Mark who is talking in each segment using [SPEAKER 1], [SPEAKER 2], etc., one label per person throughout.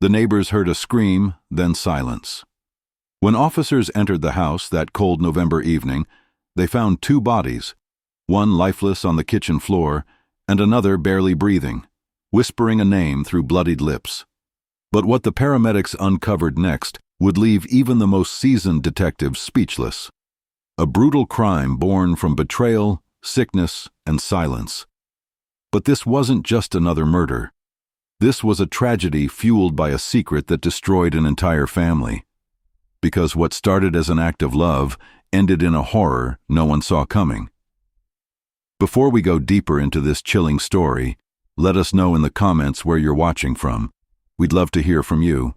[SPEAKER 1] The neighbors heard a scream, then silence. When officers entered the house that cold November evening, they found two bodies, one lifeless on the kitchen floor and another barely breathing, whispering a name through bloodied lips. But what the paramedics uncovered next would leave even the most seasoned detectives speechless. A brutal crime born from betrayal, sickness, and silence. But this wasn't just another murder. This was a tragedy fueled by a secret that destroyed an entire family. Because what started as an act of love ended in a horror no one saw coming. Before we go deeper into this chilling story, let us know in the comments where you're watching from. We'd love to hear from you.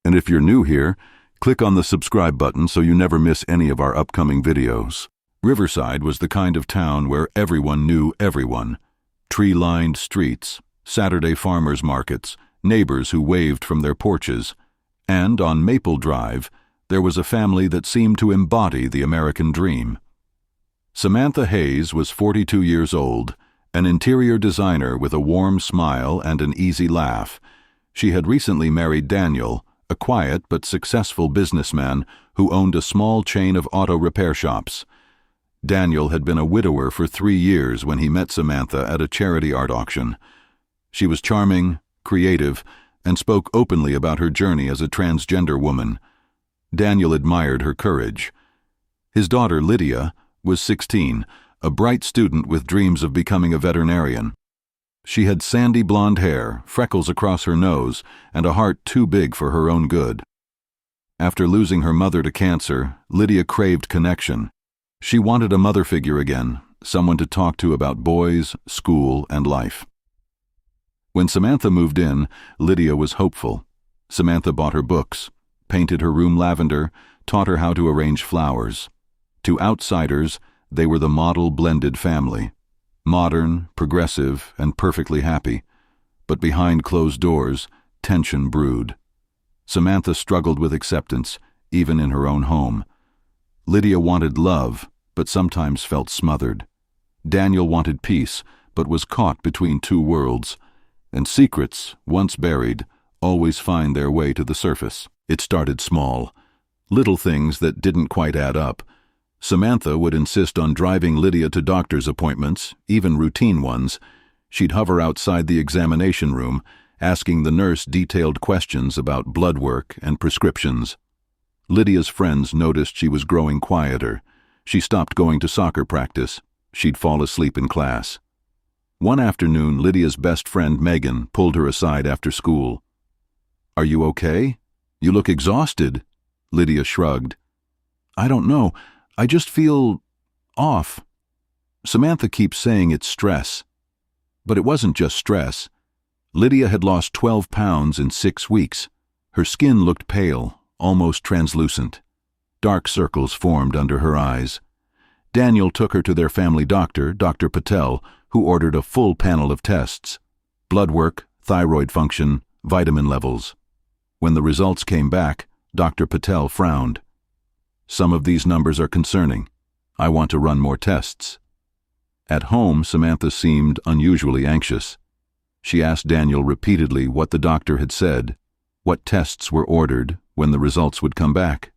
[SPEAKER 1] And if you're new here, click on the subscribe button so you never miss any of our upcoming videos. Riverside was the kind of town where everyone knew everyone. Tree-lined streets, Saturday farmers markets, neighbors who waved from their porches. And on Maple Drive, there was a family that seemed to embody the American dream. Samantha Hayes was 42 years old, an interior designer with a warm smile and an easy laugh. She had recently married Daniel, a quiet but successful businessman who owned a small chain of auto repair shops. Daniel had been a widower for 3 years when he met Samantha at a charity art auction. She was charming, creative, and spoke openly about her journey as a transgender woman. Daniel admired her courage. His daughter, Lydia, was 16, a bright student with dreams of becoming a veterinarian. She had sandy blonde hair, freckles across her nose, and a heart too big for her own good. After losing her mother to cancer, Lydia craved connection. She wanted a mother figure again, someone to talk to about boys, school, and life. When Samantha moved in, Lydia was hopeful. Samantha bought her books, painted her room lavender, taught her how to arrange flowers. To outsiders, they were the model blended family. Modern, progressive, and perfectly happy. But behind closed doors, tension brewed. Samantha struggled with acceptance, even in her own home. Lydia wanted love, but sometimes felt smothered. Daniel wanted peace, but was caught between two worlds. And secrets, once buried, always find their way to the surface. It started small. Little things that didn't quite add up. Samantha would insist on driving Lydia to doctor's appointments, even routine ones. She'd hover outside the examination room, asking the nurse detailed questions about blood work and prescriptions. Lydia's friends noticed she was growing quieter. She stopped going to soccer practice. She'd fall asleep in class. One afternoon, Lydia's best friend, Megan, pulled her aside after school. "Are you okay? You look exhausted." Lydia shrugged. "I don't know. I just feel off." Samantha keeps saying it's stress. But it wasn't just stress. Lydia had lost 12 pounds in 6 weeks. Her skin looked pale, almost translucent. Dark circles formed under her eyes. Daniel took her to their family doctor, Dr. Patel, who ordered a full panel of tests. Blood work, thyroid function, vitamin levels. When the results came back, Dr. Patel frowned. "Some of these numbers are concerning. I want to run more tests." At home, Samantha seemed unusually anxious. She asked Daniel repeatedly what the doctor had said, what tests were ordered, when the results would come back.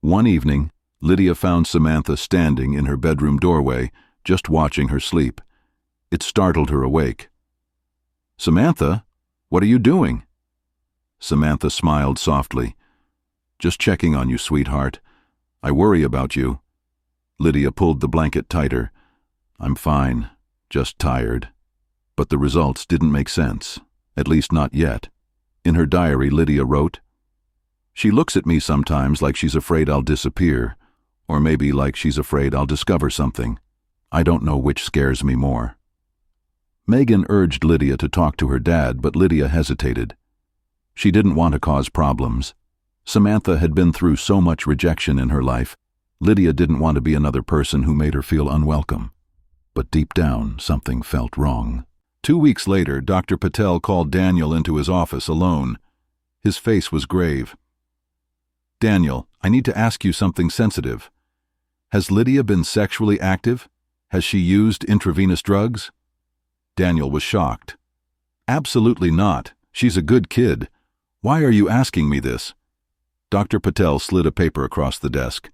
[SPEAKER 1] One evening, Lydia found Samantha standing in her bedroom doorway, just watching her sleep. It startled her awake. "Samantha, what are you doing?" Samantha smiled softly. "Just checking on you, sweetheart. I worry about you." Lydia pulled the blanket tighter. "I'm fine, just tired." But the results didn't make sense, at least not yet. In her diary, Lydia wrote, "She looks at me sometimes like she's afraid I'll disappear, or maybe like she's afraid I'll discover something. I don't know which scares me more." Megan urged Lydia to talk to her dad, but Lydia hesitated. She didn't want to cause problems. Samantha had been through so much rejection in her life. Lydia didn't want to be another person who made her feel unwelcome. But deep down, something felt wrong. 2 weeks later, Dr. Patel called Daniel into his office alone. His face was grave. "Daniel, I need to ask you something sensitive. Has Lydia been sexually active? Has she used intravenous drugs?" Daniel was shocked. "Absolutely not. She's a good kid. Why are you asking me this? Dr. Patel slid a paper across the desk.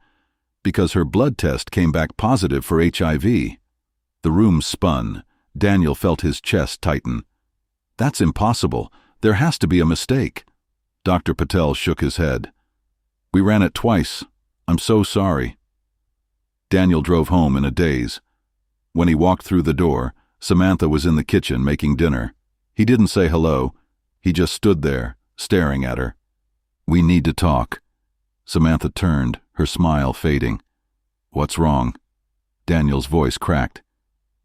[SPEAKER 1] Because her blood test came back positive for HIV. The room spun. Daniel felt his chest tighten. That's impossible. There has to be a mistake. Dr. Patel shook his head. We ran it twice. I'm so sorry. Daniel drove home in a daze. When he walked through the door, Samantha was in the kitchen making dinner. He didn't say hello. He just stood there, staring at her. We need to talk. Samantha turned, her smile fading. What's wrong? Daniel's voice cracked.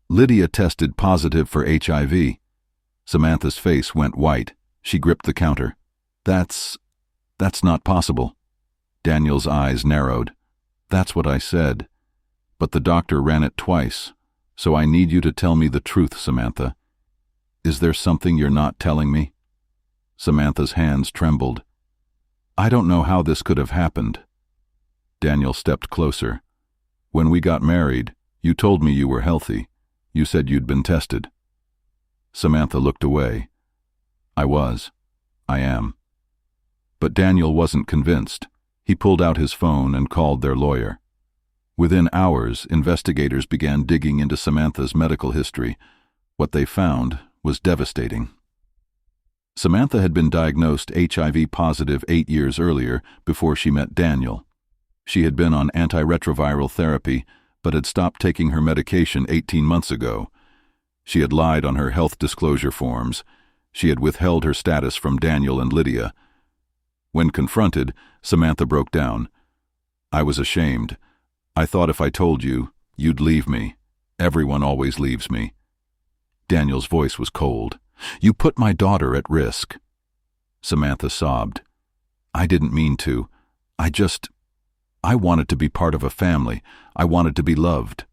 [SPEAKER 1] Lydia tested positive for HIV. Samantha's face went white. She gripped the counter. That's not possible. Daniel's eyes narrowed. That's what I said. But the doctor ran it twice, so I need you to tell me the truth, Samantha. Is there something you're not telling me? Samantha's hands trembled. I don't know how this could have happened. Daniel stepped closer. When we got married, you told me you were healthy. You said you'd been tested. Samantha looked away. I was. I am. But Daniel wasn't convinced. He pulled out his phone and called their lawyer. Within hours, investigators began digging into Samantha's medical history. What they found was devastating. Samantha had been diagnosed HIV positive 8 years earlier before she met Daniel. She had been on antiretroviral therapy, but had stopped taking her medication 18 months ago. She had lied on her health disclosure forms. She had withheld her status from Daniel and Lydia. When confronted, Samantha broke down. I was ashamed. I thought if I told you, you'd leave me. Everyone always leaves me. Daniel's voice was cold. You put my daughter at risk. Samantha sobbed. I didn't mean to. I wanted to be part of a family. I wanted to be loved.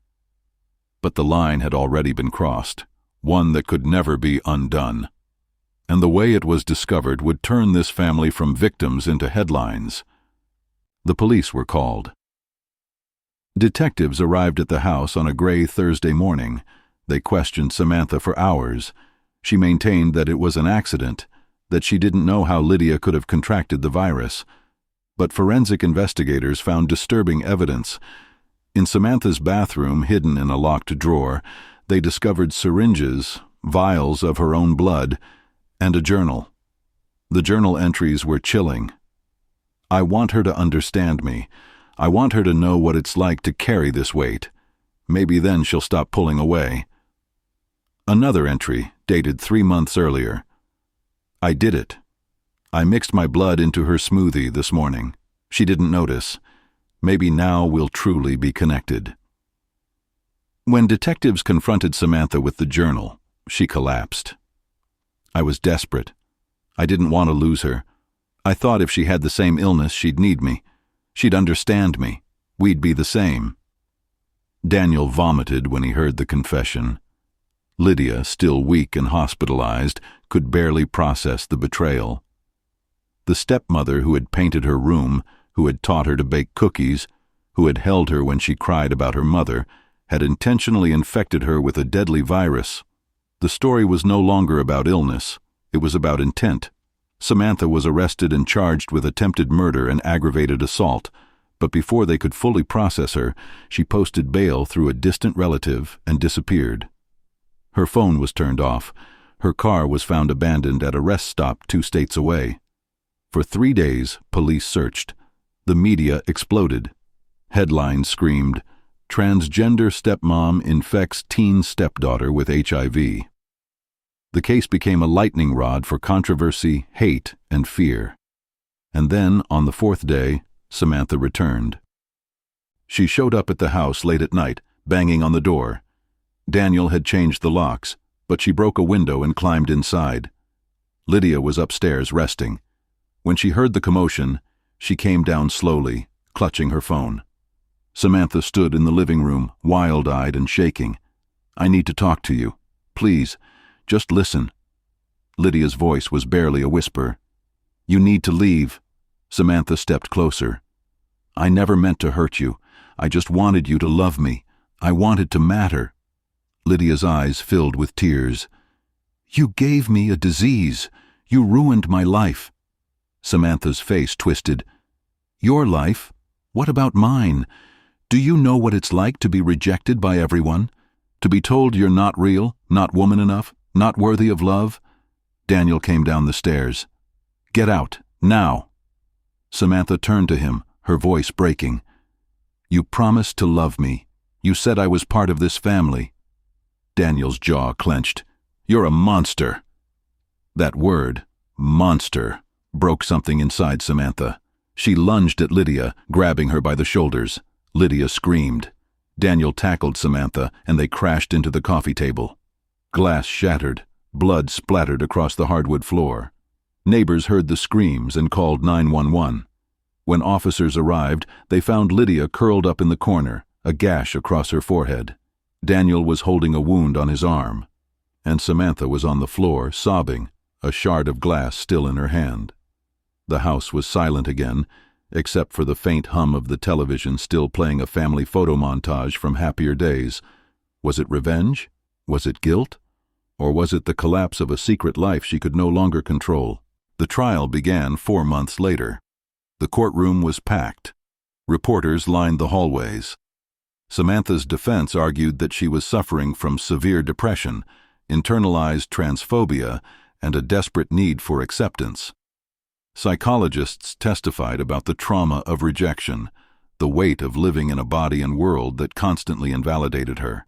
[SPEAKER 1] But the line had already been crossed, one that could never be undone. And the way it was discovered would turn this family from victims into headlines. The police were called. Detectives arrived at the house on a gray Thursday morning. They questioned Samantha for hours. She maintained that it was an accident, that she didn't know how Lydia could have contracted the virus. But forensic investigators found disturbing evidence. In Samantha's bathroom, hidden in a locked drawer, they discovered syringes, vials of her own blood, and a journal. The journal entries were chilling. I want her to understand me. I want her to know what it's like to carry this weight. Maybe then she'll stop pulling away. Another entry, dated 3 months earlier. I did it. I mixed my blood into her smoothie this morning. She didn't notice. Maybe now we'll truly be connected. When detectives confronted Samantha with the journal, she collapsed. I was desperate. I didn't want to lose her. I thought if she had the same illness, she'd need me. She'd understand me. We'd be the same. Daniel vomited when he heard the confession. Lydia, still weak and hospitalized, could barely process the betrayal. The stepmother who had painted her room, who had taught her to bake cookies, who had held her when she cried about her mother, had intentionally infected her with a deadly virus. The story was no longer about illness. It was about intent. Samantha was arrested and charged with attempted murder and aggravated assault, but before they could fully process her, she posted bail through a distant relative and disappeared. Her phone was turned off. Her car was found abandoned at a rest stop 2 states away. For 3 days, police searched. The media exploded. Headlines screamed, "Transgender stepmom infects teen stepdaughter with HIV." The case became a lightning rod for controversy, hate, and fear. And then, on the 4th day, Samantha returned. She showed up at the house late at night, banging on the door. Daniel had changed the locks, but she broke a window and climbed inside. Lydia was upstairs resting. When she heard the commotion, she came down slowly, clutching her phone. Samantha stood in the living room, wild-eyed and shaking. "I need to talk to you. Please, just listen." Lydia's voice was barely a whisper. "You need to leave." Samantha stepped closer. "I never meant to hurt you. I just wanted you to love me. I wanted to matter." Lydia's eyes filled with tears. "You gave me a disease. You ruined my life." Samantha's face twisted. Your life? What about mine? Do you know what it's like to be rejected by everyone? To be told you're not real, not woman enough, not worthy of love? Daniel came down the stairs. Get out, now. Samantha turned to him, her voice breaking. You promised to love me. You said I was part of this family. Daniel's jaw clenched. You're a monster. That word, monster, broke something inside Samantha. She lunged at Lydia, grabbing her by the shoulders. Lydia screamed. Daniel tackled Samantha, and they crashed into the coffee table. Glass shattered. Blood splattered across the hardwood floor. Neighbors heard the screams and called 911. When officers arrived, they found Lydia curled up in the corner, a gash across her forehead. Daniel was holding a wound on his arm, and Samantha was on the floor, sobbing, a shard of glass still in her hand. The house was silent again, except for the faint hum of the television still playing a family photo montage from happier days. Was it revenge? Was it guilt? Or was it the collapse of a secret life she could no longer control? The trial began 4 months later. The courtroom was packed. Reporters lined the hallways. Samantha's defense argued that she was suffering from severe depression, internalized transphobia, and a desperate need for acceptance. Psychologists testified about the trauma of rejection, the weight of living in a body and world that constantly invalidated her.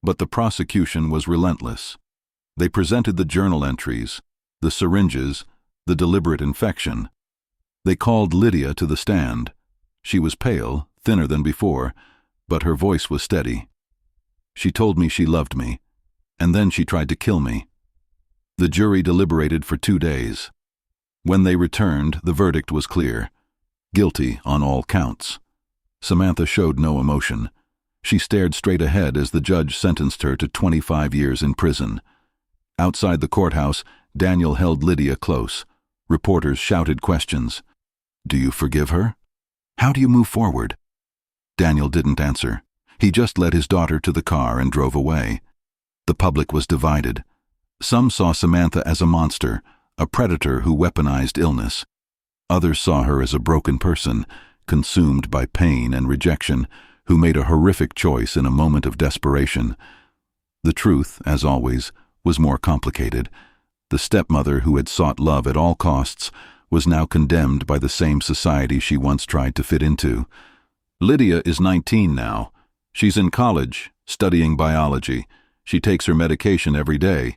[SPEAKER 1] But the prosecution was relentless. They presented the journal entries, the syringes, the deliberate infection. They called Lydia to the stand. She was pale, thinner than before, but her voice was steady. She told me she loved me, and then she tried to kill me. The jury deliberated for 2 days. When they returned, the verdict was clear. Guilty on all counts. Samantha showed no emotion. She stared straight ahead as the judge sentenced her to 25 years in prison. Outside the courthouse, Daniel held Lydia close. Reporters shouted questions. Do you forgive her? How do you move forward? Daniel didn't answer. He just led his daughter to the car and drove away. The public was divided. Some saw Samantha as a monster, a predator who weaponized illness. Others saw her as a broken person, consumed by pain and rejection, who made a horrific choice in a moment of desperation. The truth, as always, was more complicated. The stepmother who had sought love at all costs was now condemned by the same society she once tried to fit into. Lydia is 19 now. She's in college, studying biology. She takes her medication every day.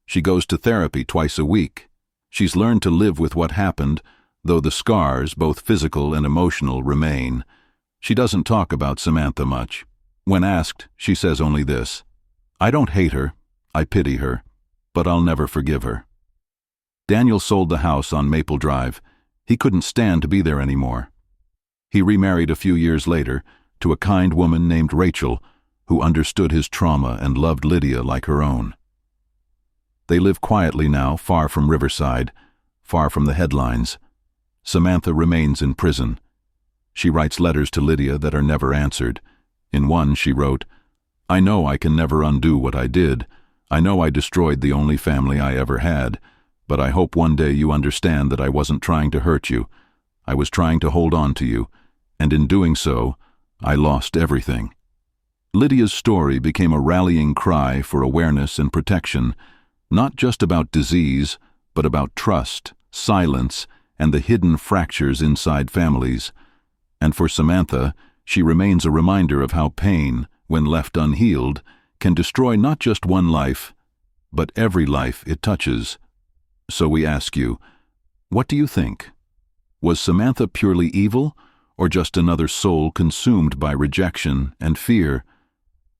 [SPEAKER 1] She goes to therapy twice a week. She's learned to live with what happened, though the scars, both physical and emotional, remain. She doesn't talk about Samantha much. When asked, she says only this: I don't hate her, I pity her, but I'll never forgive her. Daniel sold the house on Maple Drive. He couldn't stand to be there anymore. He remarried a few years later to a kind woman named Rachel, who understood his trauma and loved Lydia like her own. They live quietly now, far from Riverside, far from the headlines. Samantha remains in prison. She writes letters to Lydia that are never answered. In one, she wrote, I know I can never undo what I did. I know I destroyed the only family I ever had, but I hope one day you understand that I wasn't trying to hurt you. I was trying to hold on to you, and in doing so, I lost everything. Lydia's story became a rallying cry for awareness and protection, not just about disease, but about trust, silence, and the hidden fractures inside families. And for Samantha, she remains a reminder of how pain, when left unhealed, can destroy not just one life, but every life it touches. So we ask you, what do you think? Was Samantha purely evil, or just another soul consumed by rejection and fear?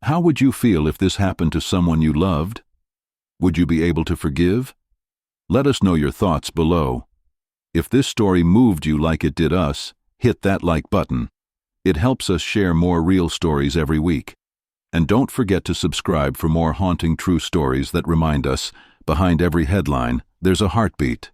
[SPEAKER 1] How would you feel if this happened to someone you loved? Would you be able to forgive? Let us know your thoughts below. If this story moved you like it did us, hit that like button. It helps us share more real stories every week. And don't forget to subscribe for more haunting true stories that remind us, behind every headline, there's a heartbeat.